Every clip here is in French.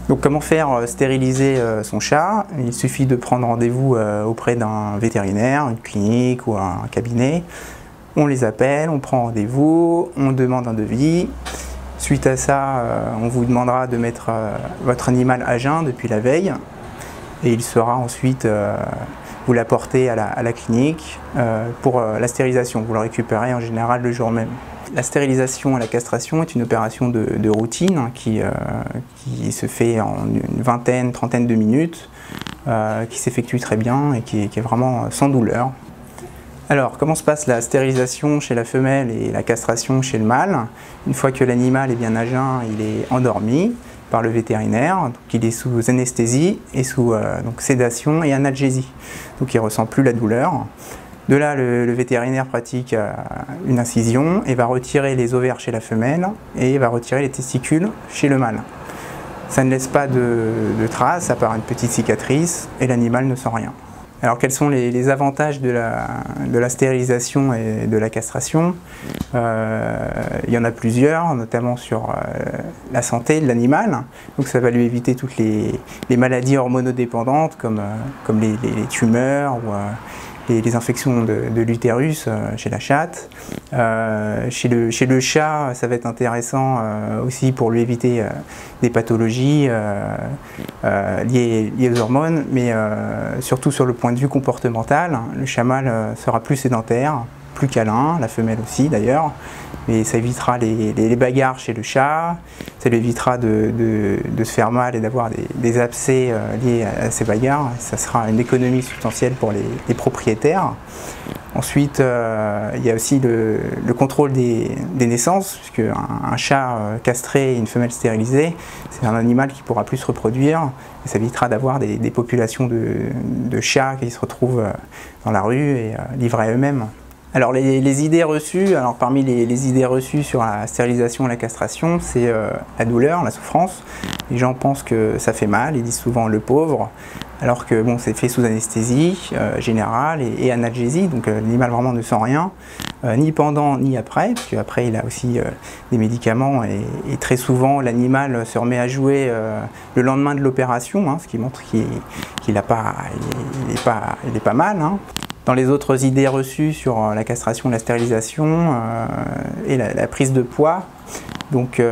Donc comment faire stériliser son chat? Il suffit de prendre rendez-vous auprès d'un vétérinaire, une clinique ou un cabinet. On les appelle, on prend rendez-vous, on demande un devis. Suite à ça, on vous demandera de mettre votre animal à jeun depuis la veille. Et il sera ensuite, vous l'apportez à la clinique pour la stérilisation. Vous le récupérez en général le jour même. La stérilisation et la castration est une opération de routine qui se fait en une vingtaine, trentaine de minutes, qui s'effectue très bien et qui est vraiment sans douleur. Alors, comment se passe la stérilisation chez la femelle et la castration chez le mâle? Une fois que l'animal est bien à jeun, il est endormi par le vétérinaire, donc il est sous anesthésie et sous sédation et analgésie, donc il ne ressent plus la douleur. De là, le vétérinaire pratique une incision et va retirer les ovaires chez la femelle et va retirer les testicules chez le mâle. Ça ne laisse pas de traces, à part une petite cicatrice, et l'animal ne sent rien. Alors quels sont les avantages de la stérilisation et de la castration? Il y en a plusieurs, notamment sur la santé de l'animal. Donc ça va lui éviter toutes les maladies hormonodépendantes comme les tumeurs ou les infections de l'utérus chez la chatte. Chez le chat, ça va être intéressant aussi pour lui éviter des pathologies liées aux hormones, mais surtout sur le point de vue comportemental, le chat mâle sera plus sédentaire, plus câlin, la femelle aussi d'ailleurs, mais ça évitera les bagarres chez le chat, ça lui évitera de se faire mal et d'avoir des abcès liés à ces bagarres. Ça sera une économie substantielle pour les propriétaires. Ensuite, il y a aussi le contrôle des naissances, puisque un chat castré et une femelle stérilisée, c'est un animal qui pourra plus se reproduire, et ça évitera d'avoir des populations de chats qui se retrouvent dans la rue et livrés à eux-mêmes. Alors les idées reçues, parmi les idées reçues sur la stérilisation et la castration, c'est la douleur, la souffrance. Les gens pensent que ça fait mal, ils disent souvent le pauvre, alors que bon, c'est fait sous anesthésie générale et analgésie, donc l'animal vraiment ne sent rien, ni pendant ni après, parce qu'après il a aussi des médicaments et très souvent l'animal se remet à jouer le lendemain de l'opération, ce qui montre qu'il est pas mal. Dans les autres idées reçues sur la castration, la stérilisation et la prise de poids, donc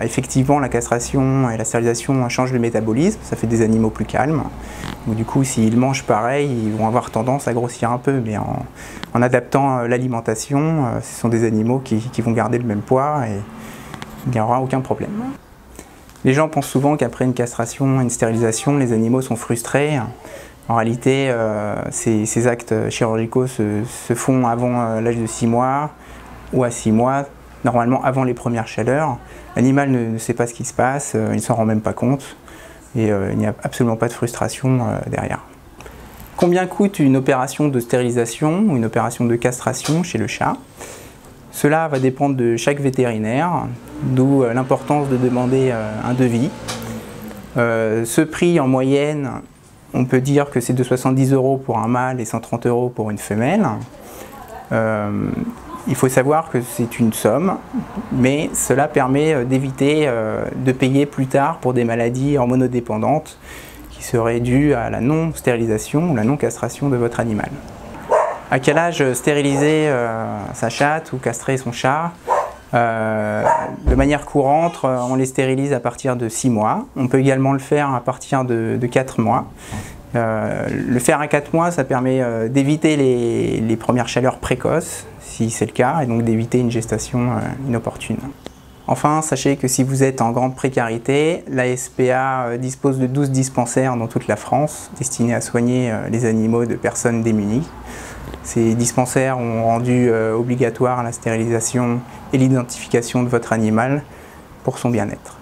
effectivement la castration et la stérilisation changent le métabolisme, ça fait des animaux plus calmes. Donc, du coup, s'ils mangent pareil, ils vont avoir tendance à grossir un peu, mais en adaptant l'alimentation, ce sont des animaux qui vont garder le même poids et il n'y aura aucun problème. Les gens pensent souvent qu'après une castration et une stérilisation, les animaux sont frustrés. En réalité, ces actes chirurgicaux se font avant l'âge de 6 mois ou à 6 mois, normalement avant les premières chaleurs. L'animal ne sait pas ce qui se passe, il ne s'en rend même pas compte et il n'y a absolument pas de frustration derrière. Combien coûte une opération de stérilisation ou une opération de castration chez le chat? Cela va dépendre de chaque vétérinaire, d'où l'importance de demander un devis. Ce prix en moyenne, on peut dire que c'est de 70 € pour un mâle et 130 € pour une femelle. Il faut savoir que c'est une somme, mais cela permet d'éviter de payer plus tard pour des maladies hormonodépendantes qui seraient dues à la non-stérilisation ou la non-castration de votre animal. À quel âge stériliser sa chatte ou castrer son chat? De manière courante, on les stérilise à partir de 6 mois. On peut également le faire à partir de 4 mois. Le faire à 4 mois, ça permet d'éviter les premières chaleurs précoces, si c'est le cas, et donc d'éviter une gestation inopportune. Enfin, sachez que si vous êtes en grande précarité, la SPA dispose de 12 dispensaires dans toute la France, destinés à soigner les animaux de personnes démunies. Ces dispensaires ont rendu obligatoire la stérilisation et l'identification de votre animal pour son bien-être.